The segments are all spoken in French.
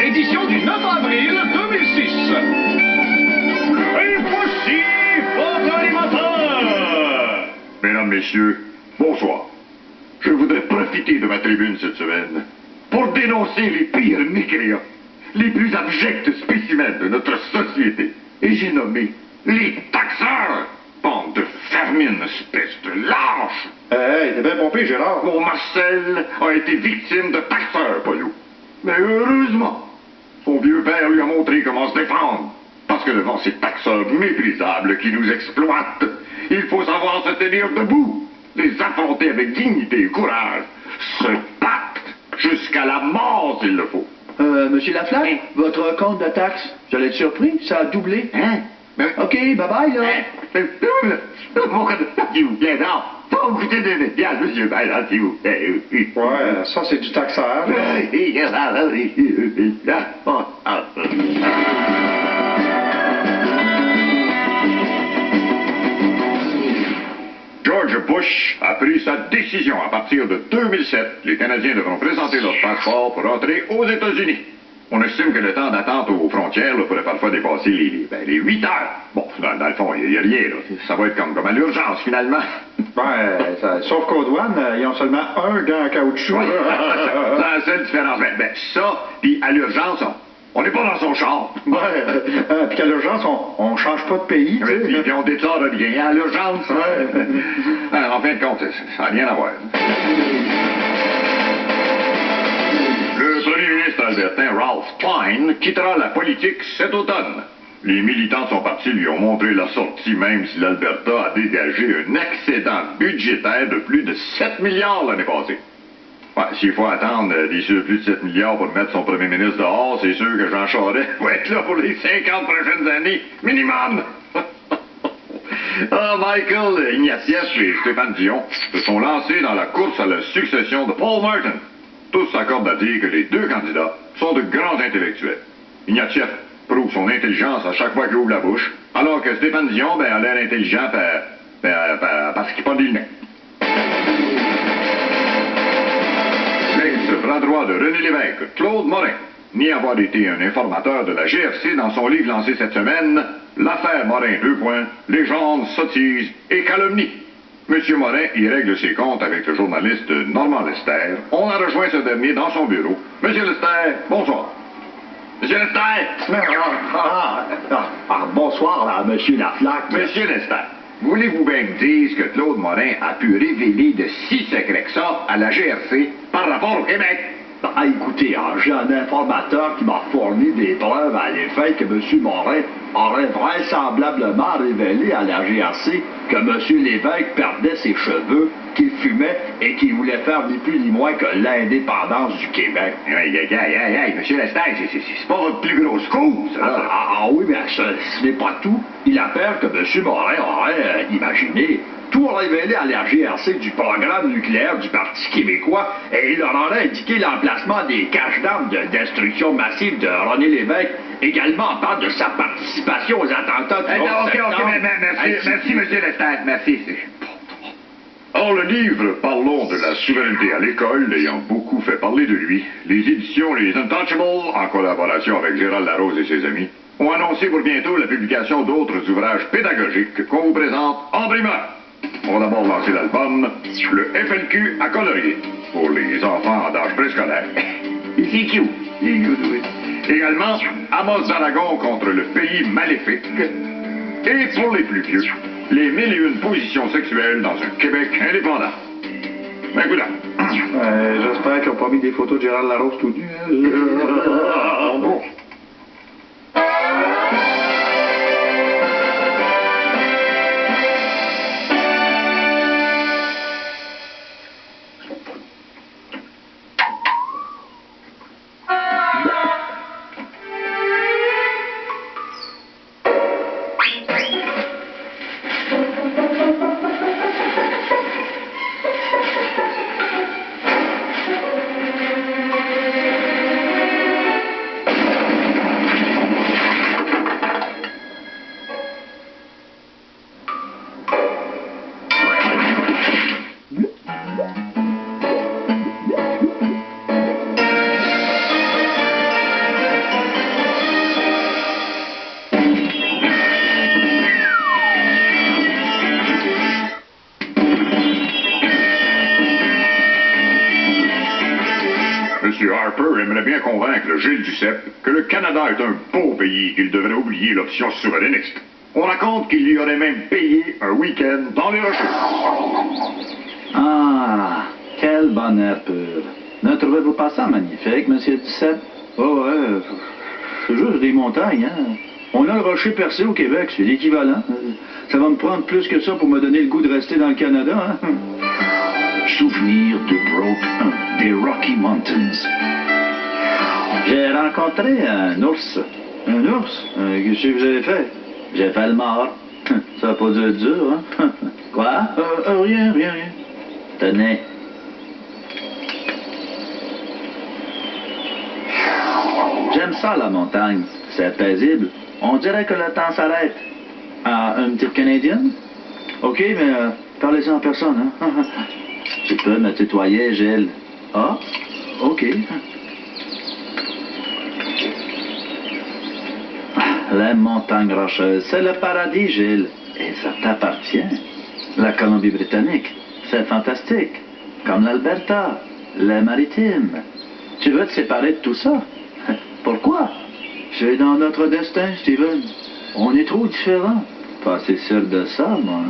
Édition du 9 avril 2006. Et voici votre animateur. Mesdames, Messieurs, bonsoir. Je voudrais profiter de ma tribune cette semaine pour dénoncer les pires mécréants, les plus abjects spécimens de notre société. Et j'ai nommé les taxeurs. Bande de vermine, espèce de lâche. Hey, t'es bien pompé, Gérard. Mon Marcel a été victime de taxeurs, Poyou. Mais heureusement, son vieux père lui a montré comment se défendre. Parce que devant ces taxeurs méprisables qui nous exploitent, il faut savoir se tenir debout, les affronter avec dignité et courage, se battre jusqu'à la mort s'il le faut. Monsieur Laflamme, Hein? votre compte de taxes, j'allais être surpris, ça a doublé. Hein? OK, bye-bye, là. Mon gars, s'il vous plaît, non. Pas vous coûter de bien, monsieur, ben, là, s'il vous plaît. Ouais, ça, c'est du taxeur. George Bush a pris sa décision. À partir de 2007, les Canadiens devront présenter leur passeport pour entrer aux États-Unis. On estime que le temps d'attente aux frontières là, pourrait parfois dépasser les 8 heures. Bon, dans le fond, il n'y a rien. Là. Ça va être comme à l'urgence, finalement. Sauf qu'aux douanes, ils ont seulement un gant en caoutchouc. Ouais, c'est la seule différence. Ben, ça, puis à l'urgence, on n'est pas dans son char. Ouais, puis qu'à l'urgence, on change pas de pays. Tu sais. Puis on déclare rien. À l'urgence, en fin de compte, ça n'a rien à voir. Le premier ministre albertain Ralph Klein quittera la politique cet automne. Les militants de son parti lui ont montré la sortie, même si l'Alberta a dégagé un excédent budgétaire de plus de 7 milliards l'année passée. Ouais, s'il faut attendre des surplus de 7 milliards pour mettre son premier ministre dehors, c'est sûr que Jean Charest va être là pour les 50 prochaines années, minimum! Michael Ignatieff et Stéphane Dion se sont lancés dans la course à la succession de Paul Martin. Tous s'accordent à dire que les deux candidats sont de grands intellectuels. Ignatieff prouve son intelligence à chaque fois qu'il ouvre la bouche, alors que Stéphane Dion a l'air intelligent parce qu'il parle le nez. L'ex-bras droit de René Lévesque, Claude Morin, nie avoir été un informateur de la GRC dans son livre lancé cette semaine, L'affaire Morin, légende, sottise et calomnie. Monsieur Morin y règle ses comptes avec le journaliste Normand Lester. On a rejoint ce dernier dans son bureau. Monsieur Lester, bonsoir. Monsieur Lester! Bonsoir, là, Monsieur Laflamme. Monsieur Lester, voulez-vous bien me dire ce que Claude Morin a pu révéler de si secret que ça à la GRC par rapport au Québec? Écoutez, j'ai un informateur qui m'a fourni des preuves à l'effet que M. Morin aurait vraisemblablement révélé à la GRC que M. Lévesque perdait ses cheveux, qu'il fumait et qu'il voulait faire ni plus ni moins que l'indépendance du Québec. Hey, monsieur Lester, c'est pas votre plus grosse cause, ça. Oui, mais ce n'est pas tout. Il appelle que M. Morin aurait imaginé tout révélé à la GRC du programme nucléaire du Parti québécois et il leur aurait indiqué l'emplacement des caches d'armes de destruction massive de René Lévesque. Également, on parle de sa participation aux attentats du 11 septembre. Merci, monsieur Lester, merci. Or, le livre Parlons de la souveraineté à l'école, ayant beaucoup fait parler de lui, les éditions Les Untouchables, en collaboration avec Gérald Larose et ses amis, ont annoncé pour bientôt la publication d'autres ouvrages pédagogiques qu'on vous présente en primeur. On va d'abord lancer l'album Le FLQ à colorier pour les enfants d'âge préscolaire. C'est cute. Également, Amos d'Aragon contre le pays maléfique. Et pour les plus vieux, les 1001 positions sexuelles dans un Québec indépendant. Ben, écoute là. J'espère qu'ils n'ont pas mis des photos de Gérald Larose tout nu. Non. j'aimerais bien convaincre Gilles Duceppe que le Canada est un beau pays, qu'il devrait oublier l'option souverainiste. On raconte qu'il lui aurait même payé un week-end dans les Rochers. Ah, quel bonheur pur. Ne trouvez-vous pas ça magnifique, monsieur Duceppe? Oh, ouais, c'est juste des montagnes, hein. On a le rocher percé au Québec, c'est l'équivalent. Ça va me prendre plus que ça pour me donner le goût de rester dans le Canada, hein. Souvenir de Broke 1 des Rocky Mountains. J'ai rencontré un ours. Un ours? Qu'est-ce que vous avez fait? J'ai fait le mort. Ça n'a pas dû être dur, hein? Quoi? Rien. Tenez. J'aime ça, la montagne. C'est paisible. On dirait que le temps s'arrête. Ah, une petite Canadienne? OK, mais parlez-en en personne, hein. Tu peux me tutoyer, Gilles. Ah, OK. Les montagnes rocheuses, c'est le paradis, Gilles. Et ça t'appartient. La Colombie-Britannique, c'est fantastique. Comme l'Alberta, les maritimes. Tu veux te séparer de tout ça? Pourquoi? C'est dans notre destin, Steven. On est trop différents. Pas si sûr de ça, moi.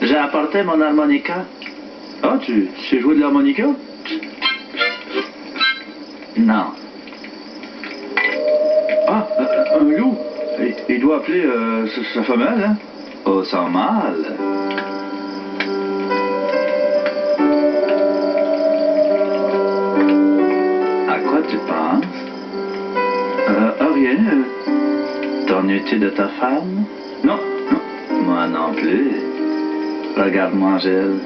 J'ai apporté mon harmonica. Ah, tu sais jouer de l'harmonica? Non. Ah, un loup. Il doit appeler sa femelle, hein? Au sans mal. À quoi tu penses? Rien. T'ennuies-tu de ta femme? Non. Moi non plus. Regarde-moi, Gilles.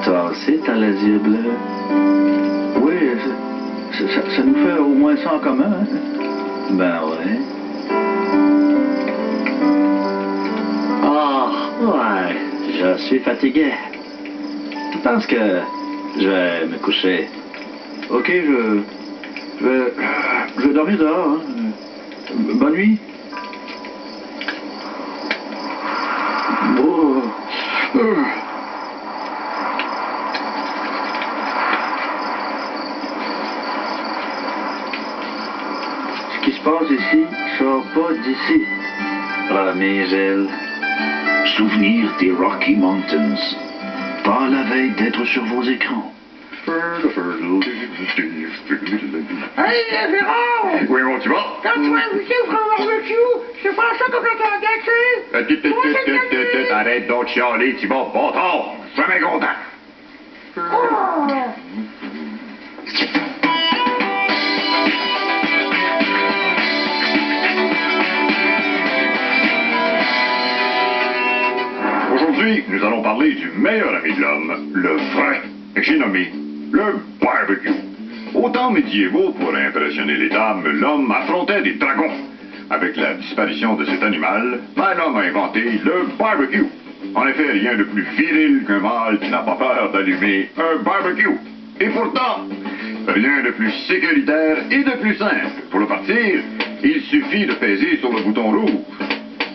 Toi aussi, t'as les yeux bleus. Oui, ça nous fait au moins ça en commun, hein? Ben oui. Oh, ouais. Je suis fatigué. Je pense que je vais me coucher. OK, je vais dormir dehors, hein? Bonne nuit. Oh. Ce qui se passe ici sort pas d'ici. Promis, Gilles. Souvenir des Rocky Mountains. Pas la veille d'être sur vos écrans. Hey, Gérard! Oui, bon, tu vas? Quand tu vas inviter au frère barbecue, c'est pas ça complètement gâché! Arrête donc de chialer, tu vas, bâtard! Jamais content! Aujourd'hui, nous allons parler du meilleur ami de l'homme, le vrai, que j'ai nommé le barbecue. Au temps médiévaux, pour impressionner les dames, l'homme affrontait des dragons. Avec la disparition de cet animal, l'homme a inventé le barbecue. En effet, rien de plus viril qu'un mâle qui n'a pas peur d'allumer un barbecue. Et pourtant, rien de plus sécuritaire et de plus simple. Pour le partir, il suffit de peser sur le bouton rouge,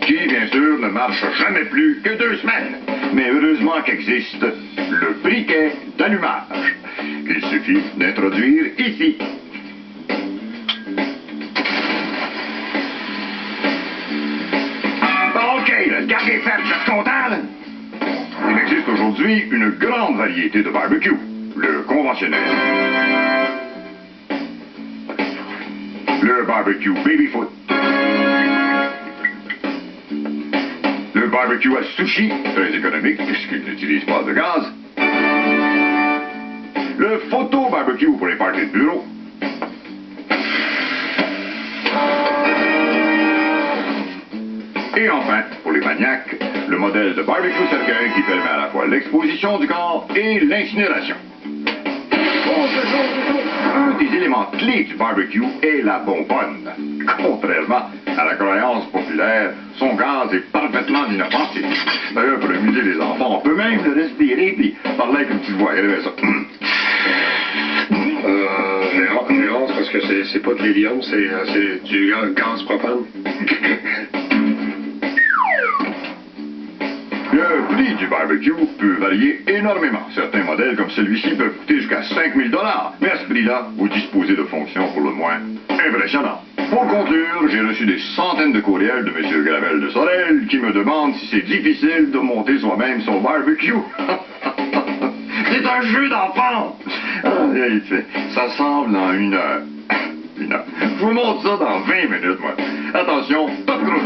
qui, bien sûr, ne marche jamais plus que 2 semaines. Mais heureusement qu'existe le briquet d'allumage. Il suffit d'introduire ici. OK, le garde est fait, vous êtes content, là? Il existe aujourd'hui une grande variété de barbecue. Le conventionnel, le barbecue babyfoot, le barbecue à sushi, très économique puisqu'il n'utilise pas de gaz, le photo barbecue pour les parties de bureau, et enfin, pour les maniaques, le modèle de barbecue cercueil qui permet à la fois l'exposition du corps et l'incinération. Un des éléments clés du barbecue est la bonbonne. Contrairement à la croyance populaire, son gaz est parfaitement inoffensif. D'ailleurs, pour amuser les enfants, on peut même le respirer puis parler avec une petite voix. Regardez ça. Gérard, c'est parce que c'est pas de l'hélium, c'est du gaz propane. Le prix du barbecue peut varier énormément. Certains modèles comme celui-ci peuvent coûter jusqu'à 5 000 $. Mais à ce prix-là, vous disposez de fonctions pour le moins impressionnantes. Pour conclure, j'ai reçu des centaines de courriels de M. Gravel de Sorel qui me demandent si c'est difficile de monter soi-même son barbecue. C'est un jeu d'enfant! Ça semble en 1 heure. 1 heure. Je vous montre ça dans 20 minutes, moi. Attention, pas de gros.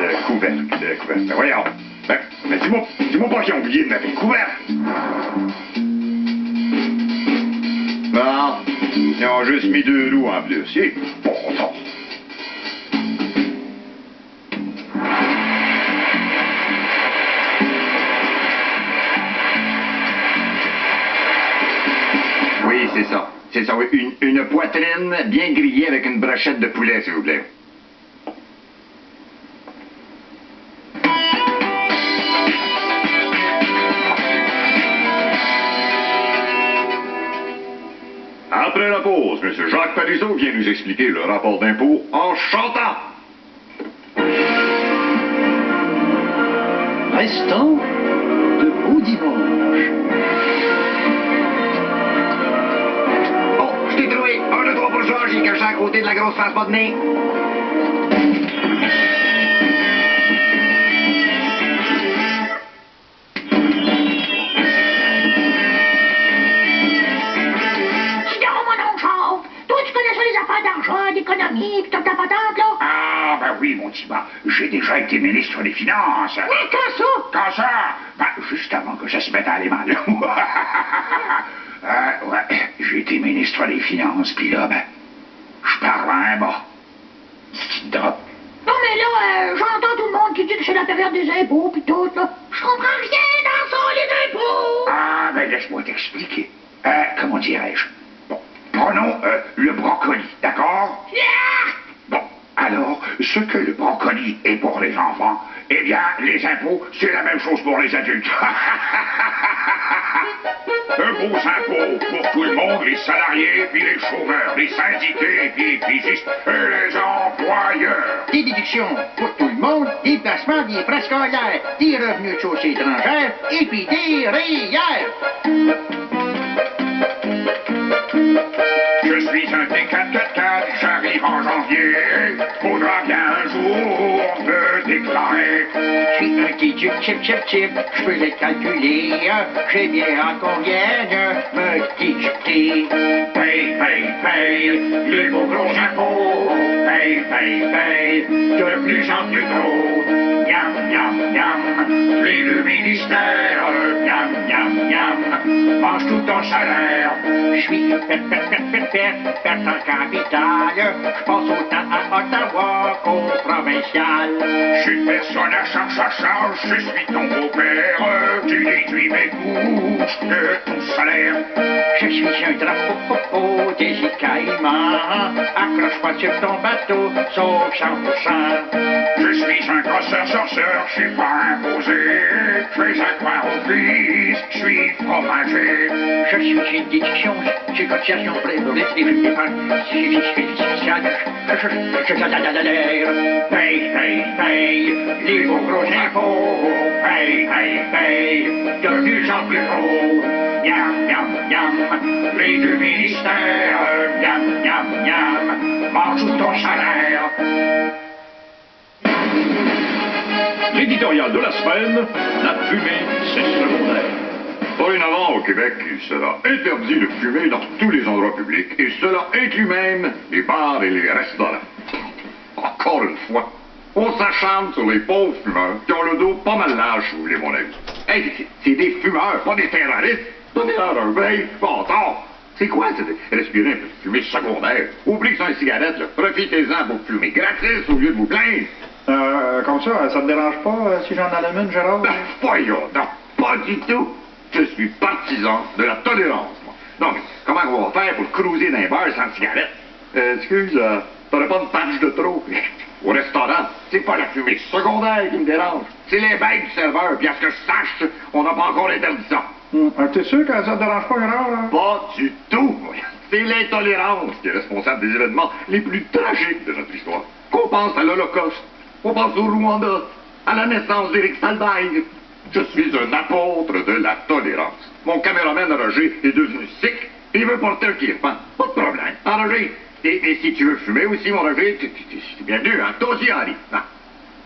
Le couvercle. Voyons. Mais dis-moi pas qu'ils ont oublié de mettre le couvercle. Non, ils ont juste mis 2 roues en plus. C'est bon sang. Oui, c'est ça. C'est ça, oui. Une poitrine bien grillée avec une brochette de poulet, s'il vous plaît. Après la pause, M. Jacques Parizeau vient nous expliquer le rapport d'impôt en chantant. Restons debout dimanche. Oh, je t'ai trouvé. 1, 2, 3 pour Georges, il est caché à côté de la grosse face pas de nez. D'économie, pis toute la patente, là. Ah, ben oui, mon petit bas. J'ai déjà été ministre des Finances. Mais quand ça? Quand ça? Ben, juste avant que ça se mette à aller mal. Ouais, j'ai été ministre des Finances, puis là, ben, je parle à un bas. C'est drop. Non, mais là, j'entends tout le monde qui dit que c'est la période des impôts, pis tout, là. Je comprends rien dans ça, les impôts. Ah, ben, laisse-moi t'expliquer. Comment dirais-je? Bon, prenons le brocoli, d'accord? Yeah! Bon, alors, ce que le brocoli est pour les enfants, eh bien, les impôts, c'est la même chose pour les adultes. De beaux impôts pour tout le monde, les salariés, puis les chômeurs, les syndiqués, puis les pigistes, et les employeurs. Des déductions pour tout le monde, des placements, des frais scolaires, des revenus de sources étrangères, et puis des REER. Je suis un T444, j'arrive en janvier. Faudra bien un jour me déclarer. Je suis un petit chip, je peux les calculer. J'ai bien à combien me déducter. Paye, les beaux gros impôts. Paye, de plus en plus gros. Miam, les deux ministères. Miam, mange tout ton salaire. Je suis perte en capital. Je pense autant à Ottawa qu'au provincial. Je suis personne à charge, je suis ton beau-père. Tu déduis mes couches de ton salaire. Je suis un drapeau des îles Caïmans. Accroche-toi sur ton bateau, sauf 100%. Je suis un grosseur-sorceur, je suis pas imposé. Je fais un coin au fils, je suis fromager. Je suis une déduction, j'ai cotisation pour les dépenses. Si je fais fiscal, Paye, les beaux gros impôts. Paye, de plus en plus gros. Miam, les deux ministères. Miam, mange tout ton salaire. L'éditorial de la semaine, la fumée, c'est secondaire. Dorénavant, au Québec, il sera interdit de fumer dans tous les endroits publics, et cela inclut même les bars et les restaurants. Encore une fois, on s'acharne sur les pauvres fumeurs qui ont le dos pas mal large, si vous voulez mon avis. Hey, c'est des fumeurs, pas des terroristes. Donnez-leur un break, bâtard. C'est quoi, c'est respirer un peu de fumée secondaire? Oubliez que c'est une cigarette, là. Profitez-en pour fumer gratis au lieu de vous plaindre. Comme ça te dérange pas si j'en allume une, Gérard? Ben, voyons, non, pas du tout. Je suis partisan de la tolérance, moi. Non, mais comment on va faire pour cruiser dans les bars sans cigarette? Excuse, t'aurais pas une patch de trop? Au restaurant, c'est pas la fumée secondaire qui me dérange. C'est les bêtes du serveur. Puis à ce que je sache, on n'a pas encore interdit ça. T'es sûr que ça te dérange pas grand, là? Pas du tout. C'est l'intolérance qui est responsable des événements les plus tragiques de notre histoire. Qu'on pense à l'Holocauste, on pense au Rwanda, à la naissance d'Éric Salvaille. Je suis un apôtre de la tolérance. Mon caméraman Roger est devenu sikh et il veut porter un kirpan. Pas de problème. Ah, Roger, et si tu veux fumer aussi, mon Roger, tu es bienvenu, hein? Toi aussi, Henri. Hein?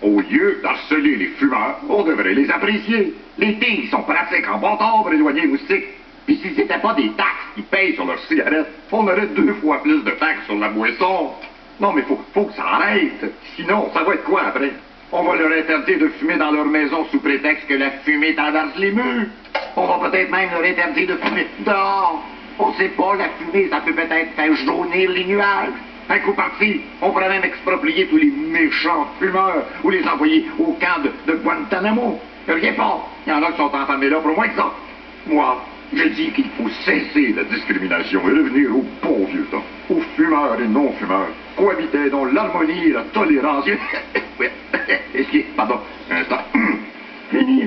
Au lieu d'harceler les fumeurs, on devrait les apprécier. Les tigres sont pratiques en bâtard pour éloigner les moustiques. Puis si c'était pas des taxes qu'ils payent sur leurs cigarettes, on aurait 2 fois plus de taxes sur la boisson. Non, mais faut que ça arrête. Sinon, ça va être quoi après? On va leur interdire de fumer dans leur maison sous prétexte que la fumée traverse les murs. On va peut-être même leur interdire de fumer dehors. On sait pas, la fumée, ça peut peut-être faire jaunir les nuages. Un coup parti, on pourrait même exproprier tous les méchants fumeurs ou les envoyer au camp de Guantanamo. Rien pas. Il y en a qui sont enfermés là pour moins que ça. Moi, je dis qu'il faut cesser la discrimination et revenir au bon vieux temps, aux fumeurs et non-fumeurs, cohabiter dans l'harmonie et la tolérance. Pardon, un instant. Fini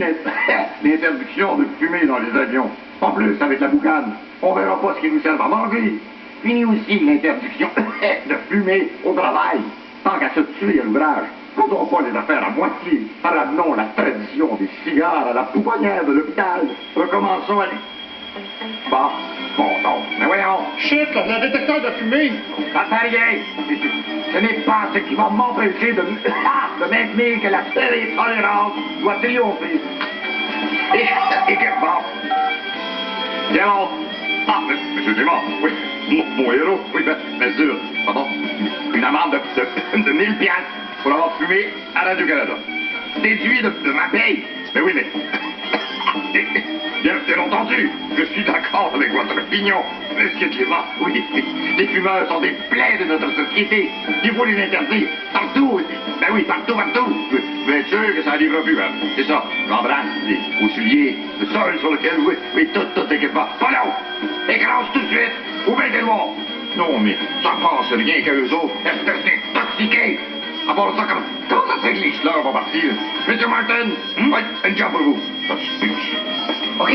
l'interdiction de fumer dans les avions. En plus, avec la boucane, on verra pas ce qui nous sert à manger. Fini aussi l'interdiction de fumer au travail. Tant qu'à se tuer à l'ouvrage, faisons pas les affaires à moitié. Ramenons la tradition des cigares à la pouponnière de l'hôpital. Recommençons à Bon, non. Mais voyons. Chut, le détecteur de fumée. Ça fait rien. Ce n'est pas ce qui va m'empêcher de maintenir que la tolérance doit triompher. Et que bon. Bien bon. Ah, monsieur Dumont, oui. Mon héros, oui, bien sûr. Pardon. Une amende de 1000 piastres pour avoir fumé à Radio-Canada. Déduit de ma paye. Mais oui, mais... Bien entendu, je suis d'accord avec votre opinion. Monsieur Clément, oui, les fumeurs sont des plaies de notre société. Il faut les interdire partout. Ben oui, partout. Vous êtes sûr que ça n'arrivera plus, hein? C'est ça, j'embrasse les souliers, le sol sur lequel, oui, tout est pas. Voilà, écrase tout de suite, ou bien des lois. Non, mais ça passe rien qu'à eux autres, espèce d'intoxiqués. À part ça, comment ça se fait que les slurs vont partir? Monsieur Martin, oui, un job pour vous. OK.